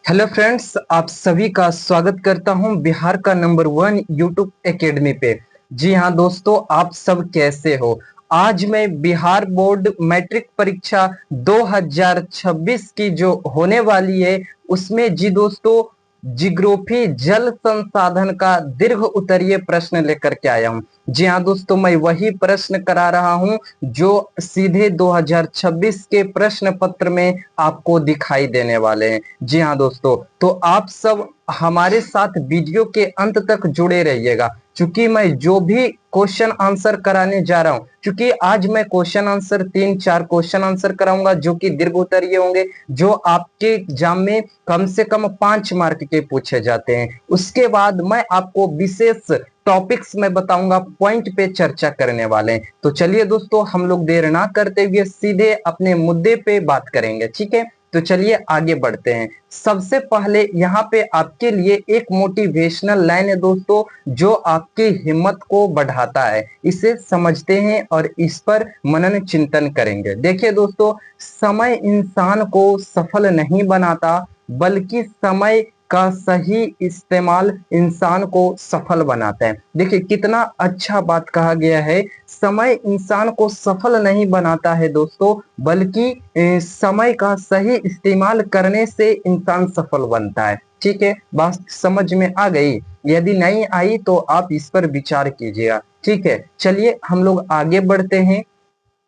Hello friends, आप सभी का स्वागत करता हूं बिहार का नंबर 1 यूट्यूब एकेडमी पे। जी हाँ दोस्तों, आप सब कैसे हो। आज मैं बिहार बोर्ड मैट्रिक परीक्षा 2026 की जो होने वाली है उसमें जी दोस्तों जिग्रोफी जल संसाधन का दीर्घ उत्तरीय प्रश्न लेकर के आया हूं। जी हाँ दोस्तों, मैं वही प्रश्न करा रहा हूं जो सीधे 2026 के प्रश्न पत्र में आपको दिखाई देने वाले हैं। जी हाँ दोस्तों, तो आप सब हमारे साथ वीडियो के अंत तक जुड़े रहिएगा, क्योंकि मैं जो भी क्वेश्चन आंसर कराने जा रहा हूं, क्योंकि आज मैं क्वेश्चन आंसर 3-4 क्वेश्चन आंसर कराऊंगा जो कि दीर्घ उत्तरीय होंगे, जो आपके एग्जाम में कम से कम 5 मार्क के पूछे जाते हैं। उसके बाद मैं आपको विशेष टॉपिक्स में बताऊंगा, पॉइंट पे चर्चा करने वाले हैं। तो चलिए दोस्तों, हम लोग देर ना करते हुए सीधे अपने मुद्दे पे बात करेंगे, ठीक है। तो चलिए आगे बढ़ते हैं। सबसे पहले यहाँ पे आपके लिए एक मोटिवेशनल लाइन है दोस्तों, जो आपकी हिम्मत को बढ़ाता है। इसे समझते हैं और इस पर मनन चिंतन करेंगे। देखिए दोस्तों, समय इंसान को सफल नहीं बनाता, बल्कि समय का सही इस्तेमाल इंसान को सफल बनाता है। देखिए कितना अच्छा बात कहा गया है। समय इंसान को सफल नहीं बनाता है दोस्तों, बल्कि समय का सही इस्तेमाल करने से इंसान सफल बनता है। ठीक है, बात समझ में आ गई। यदि नहीं आई तो आप इस पर विचार कीजिएगा। ठीक है, चलिए हम लोग आगे बढ़ते हैं।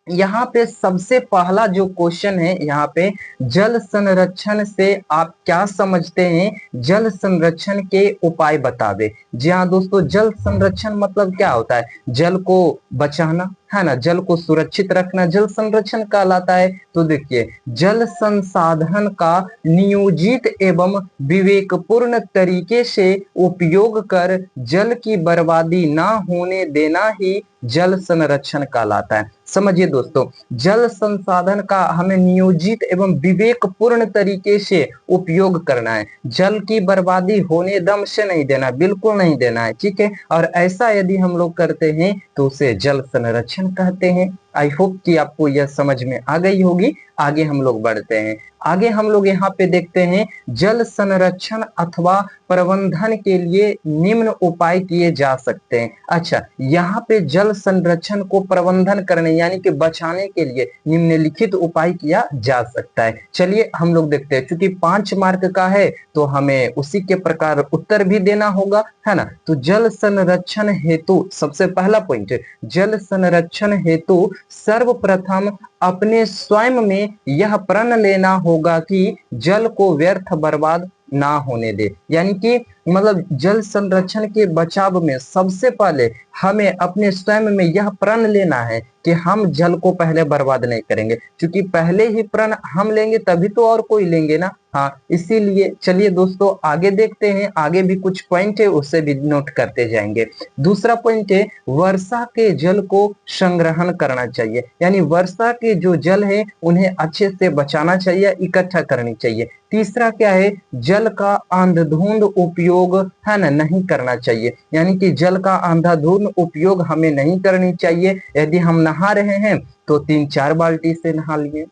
यहाँ पे सबसे पहला जो क्वेश्चन है, यहाँ पे जल संरक्षण से आप क्या समझते हैं, जल संरक्षण के उपाय बतावे। जी हाँ दोस्तों, जल संरक्षण मतलब क्या होता है, जल को बचाना है ना, जल को सुरक्षित रखना जल संरक्षण कहलाता है। तो देखिए, जल संसाधन का नियोजित एवं विवेकपूर्ण तरीके से उपयोग कर जल की बर्बादी ना होने देना ही जल संरक्षण कहलाता है। समझिए दोस्तों, जल संसाधन का हमें नियोजित एवं विवेकपूर्ण तरीके से उपयोग करना है। जल की बर्बादी होने दम से नहीं देना, बिल्कुल नहीं देना है। ठीक है, और ऐसा यदि हम लोग करते हैं तो उसे जल संरक्षण कहते हैं। आई होप कि आपको यह समझ में आ गई होगी। आगे हम लोग बढ़ते हैं। आगे हम लोग यहाँ पे देखते हैं, जल संरक्षण अथवा प्रबंधन के लिए निम्न उपाय किए जा सकते हैं। अच्छा, यहाँ पे जल संरक्षण को प्रबंधन करने यानी कि बचाने के लिए निम्नलिखित उपाय किया जा सकता है। चलिए हम लोग देखते हैं, क्योंकि 5 मार्क का है तो हमें उसी के प्रकार उत्तर भी देना होगा, है ना। तो जल संरक्षण हेतु सबसे पहला पॉइंट है, जल संरक्षण हेतु सर्वप्रथम अपने स्वयं में यह प्रण लेना होगा कि जल को व्यर्थ बर्बाद ना होने दे। यानी कि मतलब जल संरक्षण के बचाव में सबसे पहले हमें अपने स्वयं में यह प्रण लेना है कि हम जल को पहले बर्बाद नहीं करेंगे, क्योंकि पहले ही प्रण हम लेंगे तभी तो और कोई लेंगे ना। हाँ, इसीलिए चलिए दोस्तों आगे देखते हैं। आगे भी कुछ पॉइंट है, उससे भी नोट करते जाएंगे। दूसरा पॉइंट है, वर्षा के जल को संग्रहण करना चाहिए। यानी वर्षा के जो जल है उन्हें अच्छे से बचाना चाहिए, इकट्ठा करनी चाहिए। तीसरा क्या है, जल का अंधाधुंध उपयोग है ना नहीं करना चाहिए। यानी कि जल का अंधाधुंध उपयोग हमें नहीं करनी चाहिए। यदि हम नहा रहे हैं तो 3-4 बाल्टी से नहा लिए।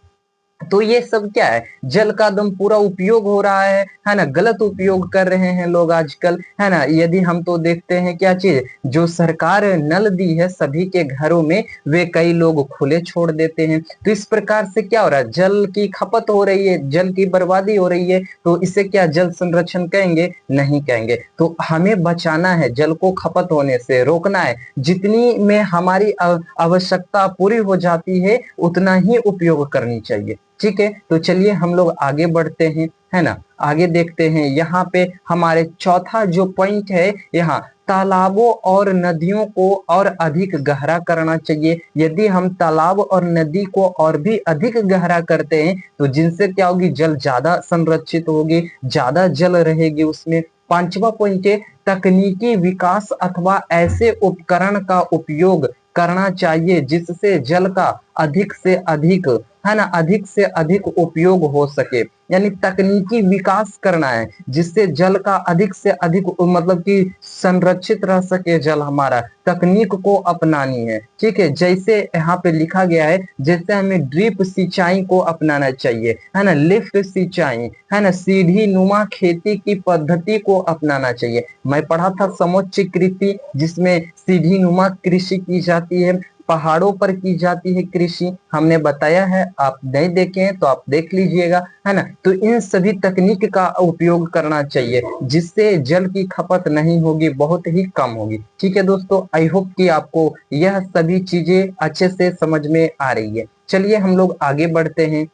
तो ये सब क्या है, जल का एकदम पूरा उपयोग हो रहा है ना, गलत उपयोग कर रहे हैं लोग आजकल, है ना। यदि हम तो देखते हैं क्या चीज, जो सरकार नल दी है सभी के घरों में, वे कई लोग खुले छोड़ देते हैं। तो इस प्रकार से क्या हो रहा है, जल की खपत हो रही है, जल की बर्बादी हो रही है। तो इसे क्या जल संरक्षण कहेंगे? नहीं कहेंगे। तो हमें बचाना है, जल को खपत होने से रोकना है। जितनी में हमारी आवश्यकता पूरी हो जाती है उतना ही उपयोग करनी चाहिए। ठीक है, तो चलिए हम लोग आगे बढ़ते हैं, है ना। आगे देखते हैं, यहाँ पे हमारे चौथा जो पॉइंट है, यहाँ तालाबों और नदियों को और अधिक गहरा करना चाहिए। यदि हम तालाब और नदी को और भी अधिक गहरा करते हैं तो जिनसे क्या होगी, जल ज्यादा संरक्षित होगी, ज्यादा जल रहेगी उसमें। पांचवा पॉइंट है, तकनीकी विकास अथवा ऐसे उपकरण का उपयोग करना चाहिए जिससे जल का अधिक से अधिक, है ना, अधिक से अधिक उपयोग हो सके, यानी तकनीकी विकास करना है जिससे जल का अधिक से अधिक मतलब कि संरक्षित रह सके जल हमारा, तकनीक को अपनानी है। ठीक है, जैसे यहाँ पे लिखा गया है, जैसे हमें ड्रिप सिंचाई को अपनाना चाहिए, है ना, लिफ्ट सिंचाई, है ना, सीढ़ी नुमा खेती की पद्धति को अपनाना चाहिए। मैं पढ़ा था समुच्चय कृषि, जिसमें सीढ़ी नुमा कृषि की जाती है, पहाड़ों पर की जाती है कृषि, हमने बताया है, आप नहीं देखे हैं तो आप देख लीजिएगा, है ना। तो इन सभी तकनीक का उपयोग करना चाहिए जिससे जल की खपत नहीं होगी, बहुत ही कम होगी। ठीक है दोस्तों, आई होप कि आपको यह सभी चीजें अच्छे से समझ में आ रही है। चलिए हम लोग आगे बढ़ते हैं।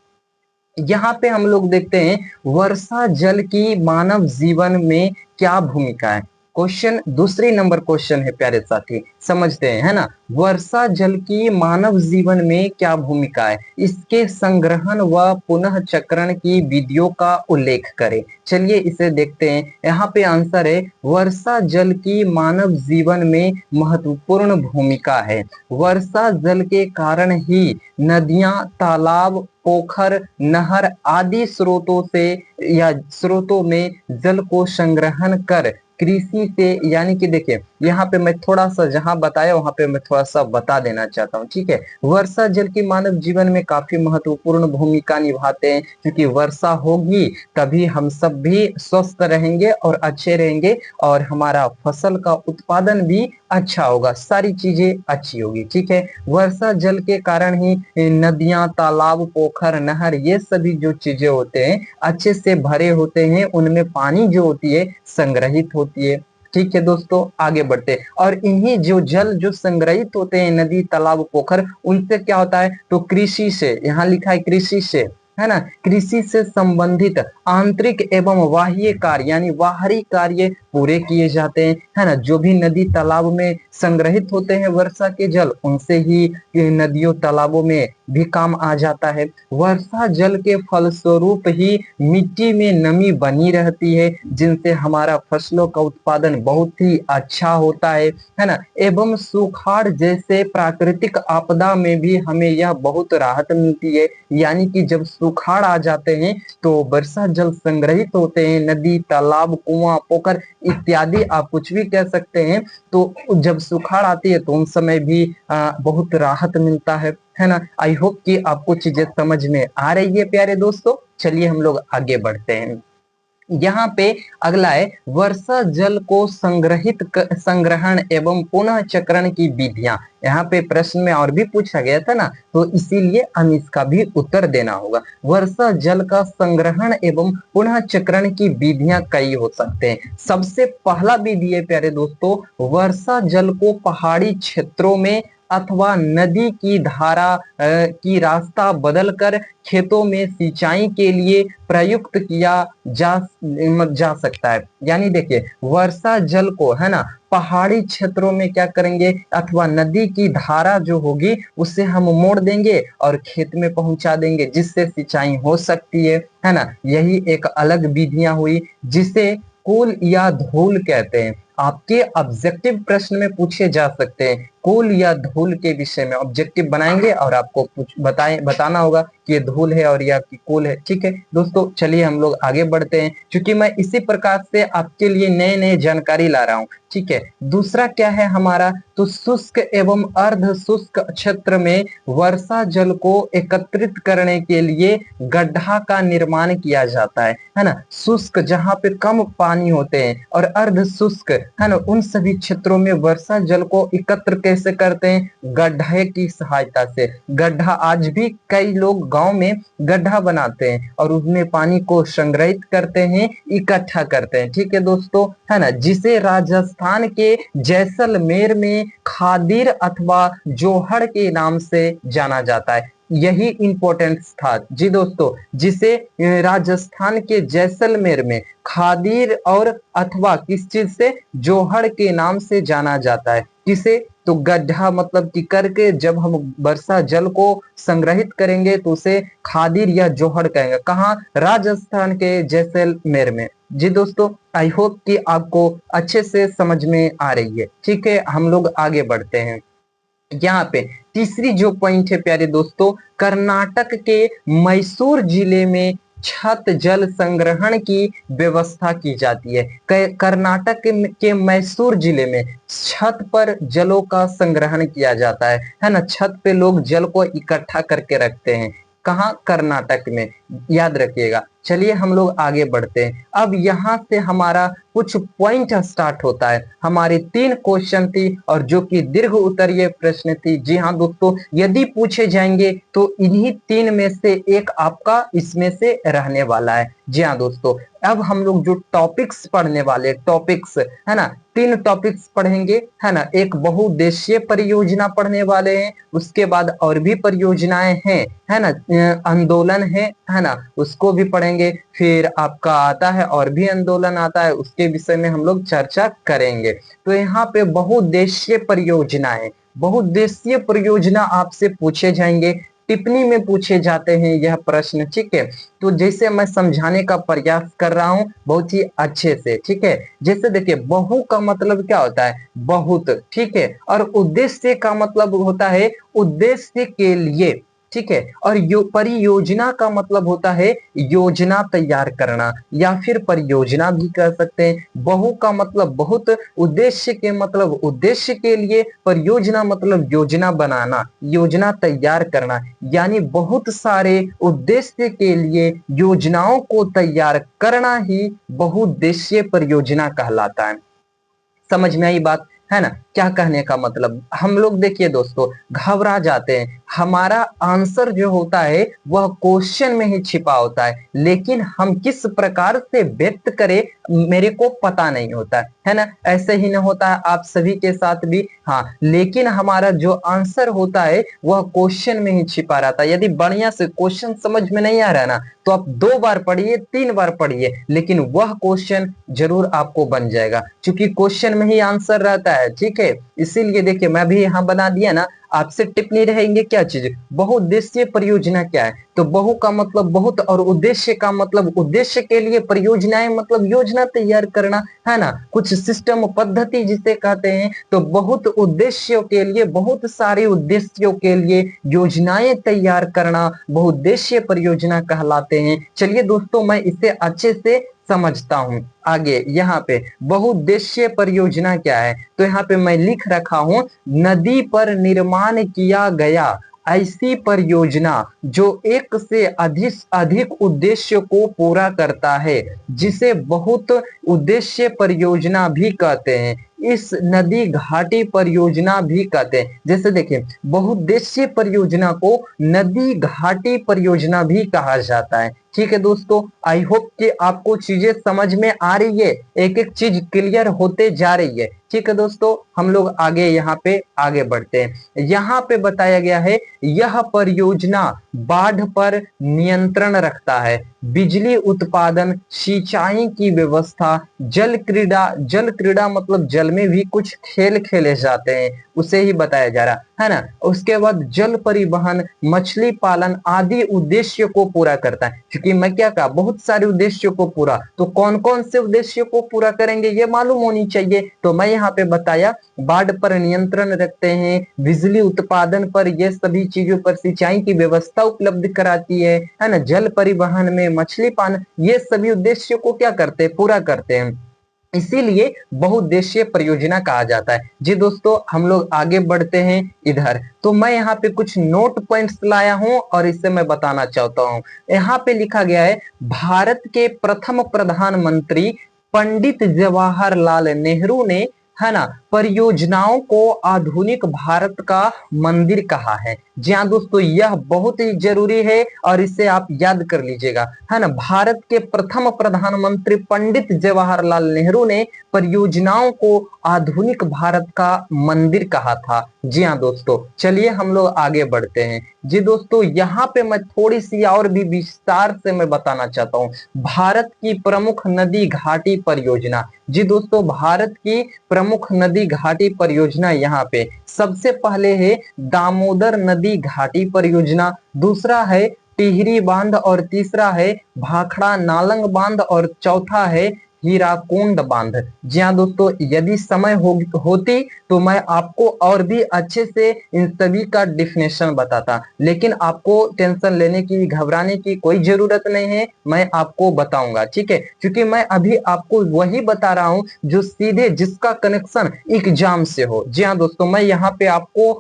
यहाँ पे हम लोग देखते हैं वर्षा जल की मानव जीवन में क्या भूमिका है। क्वेश्चन दूसरी नंबर क्वेश्चन है प्यारे साथी, समझते हैं, है ना। वर्षा जल की मानव जीवन में क्या भूमिका है, इसके संग्रहण व पुनः चक्रण की विधियों का उल्लेख करें। चलिए इसे देखते हैं। यहाँ पे आंसर है वर्षा जल की मानव जीवन में महत्वपूर्ण भूमिका है। वर्षा जल के कारण ही नदियां, तालाब, पोखर, नहर आदि स्रोतों से या स्रोतों में जल को संग्रहण कर कृषि से, यानी कि देखिए यहाँ पे मैं थोड़ा सा जहां बताया वहां पे मैं थोड़ा सा बता देना चाहता हूँ। ठीक है, वर्षा जल की मानव जीवन में काफी महत्वपूर्ण भूमिका निभाते हैं, क्योंकि वर्षा होगी तभी हम सब भी स्वस्थ रहेंगे और अच्छे रहेंगे, और हमारा फसल का उत्पादन भी अच्छा होगा, सारी चीजें अच्छी होगी। ठीक है, वर्षा जल के कारण ही नदियां, तालाब, पोखर, नहर, ये सभी जो चीजें होते हैं अच्छे से भरे होते हैं, उनमें पानी जो होती है संग्रहित होती है। ठीक है दोस्तों, आगे बढ़ते। और इन्हीं जो जल जो संग्रहित होते हैं नदी, तालाब, पोखर, उनसे क्या होता है, तो कृषि से, यहाँ लिखा है कृषि से, है ना, कृषि से संबंधित आंतरिक एवं बाह्य कार्य यानी बाहरी कार्य पूरे किए जाते हैं, है ना। जो भी नदी तालाब में संग्रहित होते हैं वर्षा के जल, उनसे ही नदियों तालाबों में भी काम आ जाता है। वर्षा जल के फलस्वरूप ही मिट्टी में नमी बनी रहती है, जिनसे हमारा फसलों का उत्पादन बहुत ही अच्छा होता है ना। एवं सुखाड़ जैसे प्राकृतिक आपदा में भी हमें यह बहुत राहत मिलती है, यानी कि जब सुखाड़ आ जाते हैं तो वर्षा जल संग्रहित होते हैं, नदी, तालाब, कुआं, पोखर इत्यादि आप कुछ भी कह सकते हैं, तो जब सुखाड़ आती है तो उन समय भी बहुत राहत मिलता है ना। आई होप कि आपको चीजें समझ में आ रही है प्यारे दोस्तों। चलिए हम लोग आगे बढ़ते हैं। यहाँ पे अगला है वर्षा जल को संग्रहण एवं पुनः चक्रण की विधियां। यहाँ पे प्रश्न में और भी पूछा गया था ना, तो इसीलिए हम इसका भी उत्तर देना होगा। वर्षा जल का संग्रहण एवं पुनः चक्रण की विधियां कई हो सकते हैं। सबसे पहला विधि है प्यारे दोस्तों, वर्षा जल को पहाड़ी क्षेत्रों में अथवा नदी की धारा की रास्ता बदलकर खेतों में सिंचाई के लिए प्रयुक्त किया जा सकता है। यानी देखिए वर्षा जल को, है ना, पहाड़ी क्षेत्रों में क्या करेंगे, अथवा नदी की धारा जो होगी उससे हम मोड़ देंगे और खेत में पहुंचा देंगे, जिससे सिंचाई हो सकती है ना। यही एक अलग विधियां हुई, जिसे कुल या धूल कहते हैं। आपके ऑब्जेक्टिव प्रश्न में पूछे जा सकते हैं, कुल या धूल के विषय में ऑब्जेक्टिव बनाएंगे और आपको बताना होगा कि ये धूल है और यह कुल है। ठीक है दोस्तों, चलिए हम लोग आगे बढ़ते हैं, क्योंकि मैं इसी प्रकार से आपके लिए नए नए जानकारी ला रहा हूँ। ठीक है, दूसरा क्या है हमारा, तो शुष्क एवं अर्ध शुष्क क्षेत्र में वर्षा जल को एकत्रित करने के लिए गड्ढा का निर्माण किया जाता है ना। शुष्क जहाँ पे कम पानी होते हैं और अर्ध शुष्क, है ना, उन सभी क्षेत्रों में वर्षा जल को एकत्र कैसे करते हैं, गड्ढे की सहायता से। गड्ढा आज भी कई लोग गांव में गड्ढा बनाते हैं और उसमें पानी को संग्रहित करते हैं, इकट्ठा करते हैं। ठीक है दोस्तों, है ना, जिसे राजस्थान के जैसलमेर में खादिर अथवा जोहड़ के नाम से जाना जाता है। यही इंपॉर्टेंट था जी दोस्तों, जिसे राजस्थान के जैसलमेर में खादिर और अथवा किस चीज से, जोहड़ के नाम से जाना जाता है। किसे, तो गड्ढा मतलब कि करके जब हम वर्षा जल को संग्रहित करेंगे तो उसे खादिर या जोहड़ कहेंगे। कहाँ, राजस्थान के जैसलमेर में। जी दोस्तों, आई होप कि आपको अच्छे से समझ में आ रही है। ठीक है, हम लोग आगे बढ़ते हैं। यहाँ पे तीसरी जो पॉइंट है प्यारे दोस्तों, कर्नाटक के मैसूर जिले में छत जल संग्रहण की व्यवस्था की जाती है। कर्नाटक के मैसूर जिले में छत पर जलों का संग्रहण किया जाता है ना। छत पे लोग जल को इकट्ठा करके रखते हैं। कहाँ? कर्नाटक में, याद रखिएगा। चलिए हम लोग आगे बढ़ते हैं। अब यहाँ से हमारा कुछ पॉइंट स्टार्ट होता है। हमारी 3 क्वेश्चन थी और जो कि दीर्घ उत्तरीय प्रश्न थी। जी हाँ दोस्तों, यदि पूछे जाएंगे तो इन्हीं 3 में से एक आपका इसमें से रहने वाला है। जी हाँ दोस्तों, अब हम लोग जो टॉपिक्स पढ़ने वाले, टॉपिक्स है ना, 3 टॉपिक्स पढ़ेंगे है ना। एक बहुउद्देशीय परियोजना पढ़ने वाले हैं, उसके बाद और भी परियोजनाएं हैं है ना, आंदोलन है ना, उसको भी पढ़ेंगे। फिर आपका आता है और भी आंदोलन आता है, उसके विषय में हम लोग चर्चा करेंगे। तो यहाँ पे बहुउद्देशीय परियोजना है। बहुउद्देशीय परियोजना आपसे पूछे जाएंगे, टिप्पणी में पूछे जाते हैं यह प्रश्न, ठीक है। तो जैसे मैं समझाने का प्रयास कर रहा हूं बहुत ही अच्छे से, ठीक है। जैसे देखिए, बहु का मतलब क्या होता है? बहुत, ठीक है। और उद्देश्य का मतलब होता है उद्देश्य के लिए, ठीक है। और परियोजना का मतलब होता है योजना तैयार करना, या फिर परियोजना भी कह सकते हैं। बहु का मतलब बहुत, उद्देश्य के मतलब उद्देश्य के लिए, परियोजना मतलब योजना बनाना, योजना तैयार करना। यानी बहुत सारे उद्देश्य के लिए योजनाओं को तैयार करना ही बहुउद्देशीय परियोजना कहलाता है। समझ में आई बात है ना? क्या कहने का मतलब, हम लोग देखिए दोस्तों घबरा जाते हैं। हमारा आंसर जो होता है वह क्वेश्चन में ही छिपा होता है, लेकिन हम किस प्रकार से व्यक्त करें मेरे को पता नहीं होता है ना। ऐसे ही ना होता है आप सभी के साथ भी? हाँ, लेकिन हमारा जो आंसर होता है वह क्वेश्चन में ही छिपा रहता है। यदि बढ़िया से क्वेश्चन समझ में नहीं आ रहा ना, तो आप 2 बार पढ़िए, 3 बार पढ़िए, लेकिन वह क्वेश्चन जरूर आपको बन जाएगा, क्योंकि क्वेश्चन में ही आंसर रहता है, ठीक है। इसीलिए देखिए मैं भी यहाँ बना दिया ना। आपसे टिप्पणी रहेंगे क्या चीज? बहुउद्देशीय परियोजना क्या है? तो बहु का मतलब बहुत, और उद्देश्य का मतलब उद्देश्य के लिए, परियोजनाएं मतलब योजना तैयार करना, है ना, कुछ सिस्टम पद्धति जिसे कहते हैं। तो बहुत उद्देश्यों के लिए, बहुत सारे उद्देश्यों के लिए योजनाएं तैयार करना बहुउद्देशीय परियोजना कहलाते हैं। चलिए दोस्तों, मैं इसे अच्छे से समझता हूं। आगे यहाँ पे बहुउद्देशीय परियोजना क्या है? तो यहाँ पे मैं लिख रखा हूं, नदी पर निर्माण किया गया ऐसी परियोजना जो एक से अधिक उद्देश्य को पूरा करता है, जिसे बहुत उद्देश्य परियोजना भी कहते हैं। इस नदी घाटी परियोजना भी कहते हैं। जैसे देखिए, बहुउद्देशीय परियोजना को नदी घाटी परियोजना भी कहा जाता है। ठीक है दोस्तों, आई होप कि आपको चीजें समझ में आ रही है, एक एक चीज क्लियर होते जा रही है। ठीक है दोस्तों, हम लोग आगे यहाँ पे आगे बढ़ते हैं। यहाँ पे बताया गया है, यह परियोजना बाढ़ पर नियंत्रण रखता है, बिजली उत्पादन, सिंचाई की व्यवस्था, जल क्रीड़ा मतलब जल में भी कुछ खेल खेले जाते हैं, उसे ही बताया जा रहा है ना। उसके बाद जल परिवहन, मछली पालन आदि उद्देश्य को पूरा करता है। क्योंकि मैं क्या कहा, बहुत सारे उद्देश्यों को पूरा, तो कौन कौन से उद्देश्यों को पूरा करेंगे ये मालूम होनी चाहिए। तो मैं यहाँ पे बताया, बाढ़ पर नियंत्रण रखते हैं, बिजली उत्पादन पर, ये सभी चीजों पर, सिंचाई की व्यवस्था उपलब्ध कराती है ना, जल परिवहन में, मछली पालन, ये सभी उद्देश्यों को क्या करते हैं? पूरा करते हैं। इसीलिए बहुउद्देशीय परियोजना कहा जाता है। जी दोस्तों, हम लोग आगे बढ़ते हैं इधर। तो मैं यहाँ पे कुछ नोट पॉइंट्स लाया हूं और इससे मैं बताना चाहता हूं। यहाँ पे लिखा गया है, भारत के प्रथम प्रधानमंत्री पंडित जवाहरलाल नेहरू ने, है ना, परियोजनाओं को आधुनिक भारत का मंदिर कहा है। जी हाँ दोस्तों, यह बहुत ही जरूरी है और इसे आप याद कर लीजिएगा, है ना। भारत के प्रथम प्रधानमंत्री पंडित जवाहरलाल नेहरू ने परियोजनाओं को आधुनिक भारत का मंदिर कहा था। जी हाँ दोस्तों, चलिए हम लोग आगे बढ़ते हैं। जी दोस्तों, यहाँ पे मैं थोड़ी सी और भी विस्तार से मैं बताना चाहता हूँ, भारत की प्रमुख नदी घाटी परियोजना। जी दोस्तों, भारत की प्रमुख नदी घाटी परियोजना यहाँ पे सबसे पहले है दामोदर नदी घाटी परियोजना, दूसरा है टिहरी बांध, और तीसरा है भाखड़ा नालंग बांध, और चौथा है हीराकुंड बांध। जी हाँ दोस्तों, यदि समय होती तो मैं आपको और भी अच्छे से इन सभी का डिफिनेशन बताता, लेकिन आपको टेंशन लेने की, घबराने की कोई जरूरत नहीं है, मैं आपको बताऊंगा, ठीक है। क्योंकि मैं अभी आपको वही बता रहा हूं जो सीधे, जिसका कनेक्शन एग्जाम से हो। जी हाँ दोस्तों, मैं यहाँ पे आपको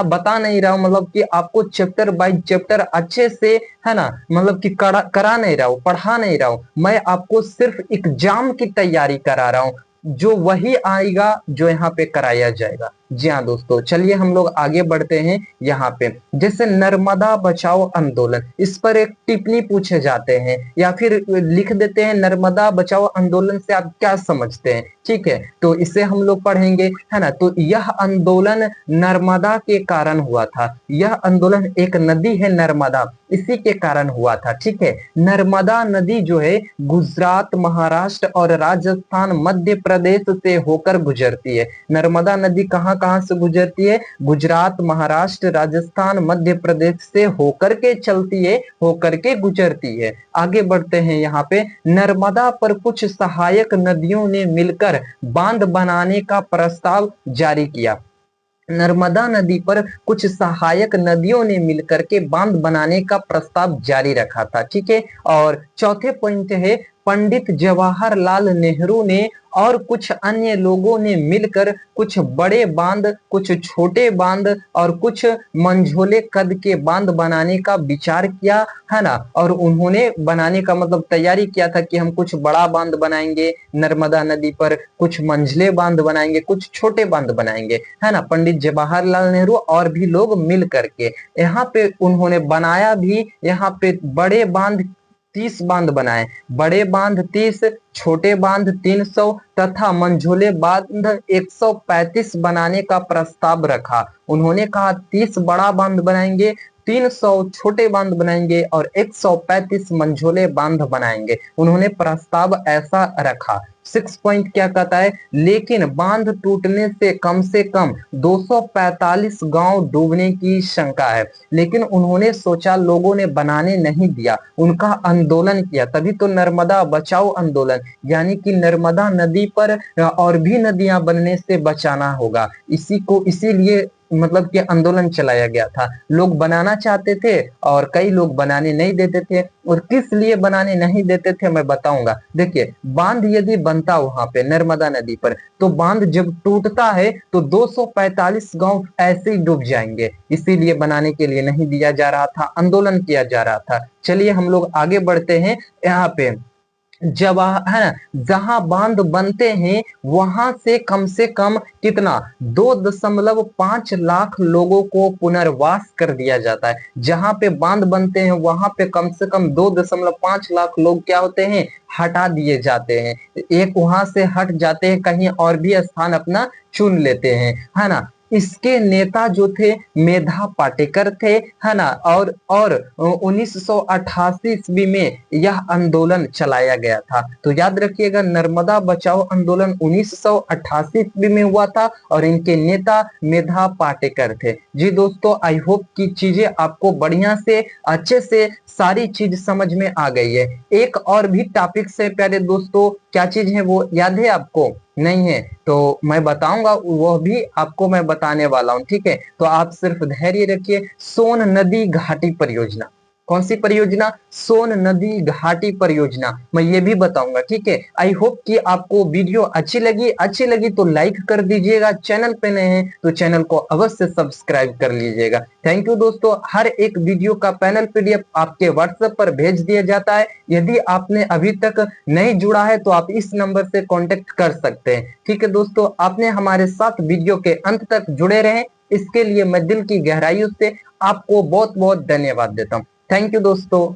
बता नहीं रहा हूँ, मतलब कि आपको चैप्टर बाय चैप्टर अच्छे से, है ना, मतलब कि करा नहीं रहा हूँ, पढ़ा नहीं रहा हूँ, मैं आपको सिर्फ एग्जाम की तैयारी करा रहा हूँ, जो वही आएगा जो यहाँ पे कराया जाएगा। जी हाँ दोस्तों, चलिए हम लोग आगे बढ़ते हैं। यहाँ पे जैसे नर्मदा बचाओ आंदोलन, इस पर एक टिप्पणी पूछे जाते हैं, या फिर लिख देते हैं नर्मदा बचाओ आंदोलन से आप क्या समझते हैं, ठीक है। तो इसे हम लोग पढ़ेंगे, है ना। तो यह आंदोलन नर्मदा के कारण हुआ था। यह आंदोलन, एक नदी है नर्मदा, इसी के कारण हुआ था, ठीक है। नर्मदा नदी जो है गुजरात, महाराष्ट्र और राजस्थान, मध्य प्रदेश से होकर गुजरती है। नर्मदा नदी कहाँ कहाँ से गुजरती है? गुजरात, महाराष्ट्र, राजस्थान, मध्य प्रदेश से होकर के चलती है, होकर के गुजरती है। आगे बढ़ते हैं। यहाँ पे नर्मदा पर कुछ सहायक नदियों ने मिलकर बांध बनाने का प्रस्ताव जारी किया। नर्मदा नदी पर कुछ सहायक नदियों ने मिलकर के बांध बनाने का प्रस्ताव जारी रखा था, ठीक है। और चौथे पॉइंट है, पंडित जवाहरलाल नेहरू ने और कुछ अन्य लोगों ने मिलकर कुछ बड़े बांध, कुछ छोटे बांध और कुछ मंझोले कद के बांध बनाने का विचार किया, है ना। और उन्होंने बनाने का मतलब तैयारी किया था कि हम कुछ बड़ा बांध बनाएंगे नर्मदा नदी पर, कुछ मंझले बांध बनाएंगे, कुछ छोटे बांध बनाएंगे, है ना। पंडित जवाहरलाल नेहरू और भी लोग मिल करके यहाँ पे उन्होंने बनाया भी। यहाँ पे बड़े बांध 30 बांध बनाए, बड़े बांध 30, छोटे बांध 300 तथा मंझोले बांध 135 बनाने का प्रस्ताव रखा। उन्होंने कहा 30 बड़ा बांध बनाएंगे, 300 छोटे बांध बनाएंगे और 135 मंझोले बांध बनाएंगे। उन्होंने प्रस्ताव ऐसा रखा। 6 पॉइंट क्या कहता है? लेकिन बांध टूटने से कम 245 गांव डूबने की शंका है। लेकिन उन्होंने सोचा, लोगों ने बनाने नहीं दिया, उनका आंदोलन किया, तभी तो नर्मदा बचाओ आंदोलन, यानी कि नर्मदा नदी पर और भी नदियां बनने से बचाना होगा, इसीलिए मतलब कि आंदोलन चलाया गया था। लोग बनाना चाहते थे और कई लोग बनाने नहीं देते थे। और किस लिए बनाने नहीं देते थे मैं बताऊंगा। देखिए, बांध यदि बनता वहां पे नर्मदा नदी पर, तो बांध जब टूटता है तो 245 गांव ऐसे ही डूब जाएंगे, इसीलिए बनाने के लिए नहीं दिया जा रहा था, आंदोलन किया जा रहा था। चलिए हम लोग आगे बढ़ते हैं। यहाँ पे जब है ना, जहां बांध बनते हैं वहां से कम कितना, 2.5 लाख लोगों को पुनर्वास कर दिया जाता है। जहां पे बांध बनते हैं वहां पे कम से कम 2.5 लाख लोग क्या होते हैं, हटा दिए जाते हैं। एक वहां से हट जाते हैं, कहीं और भी स्थान अपना चुन लेते हैं, है ना। इसके नेता जो थे मेधा पाटेकर थे, है ना। और 1988 ईस्वी में यह आंदोलन चलाया गया था। तो याद रखिएगा, नर्मदा बचाओ आंदोलन 1988 ईस्वी में हुआ था और इनके नेता मेधा पाटेकर थे। जी दोस्तों, आई होप की चीजें आपको बढ़िया से, अच्छे से सारी चीज समझ में आ गई है। एक और भी टॉपिक से प्यारे दोस्तों, क्या चीज है वो याद है आपको? नहीं है तो मैं बताऊंगा, वह भी आपको मैं बताने वाला हूं, ठीक है। तो आप सिर्फ धैर्य रखिए। सोन नदी घाटी परियोजना, कौन सी परियोजना? सोन नदी घाटी परियोजना, मैं ये भी बताऊंगा, ठीक है। आई होप कि आपको वीडियो अच्छी लगी तो लाइक कर दीजिएगा। चैनल पे नए हैं तो चैनल को अवश्य सब्सक्राइब कर लीजिएगा। थैंक यू दोस्तों। हर एक वीडियो का पैनल पीडीएफ आपके व्हाट्सएप पर भेज दिया जाता है। यदि आपने अभी तक नहीं जुड़ा है तो आप इस नंबर से कांटेक्ट कर सकते हैं, ठीक है दोस्तों। आपने हमारे साथ वीडियो के अंत तक जुड़े रहे, इसके लिए मैं दिल की गहराइयों से आपको बहुत बहुत धन्यवाद देता हूं। थैंक यू दोस्तों।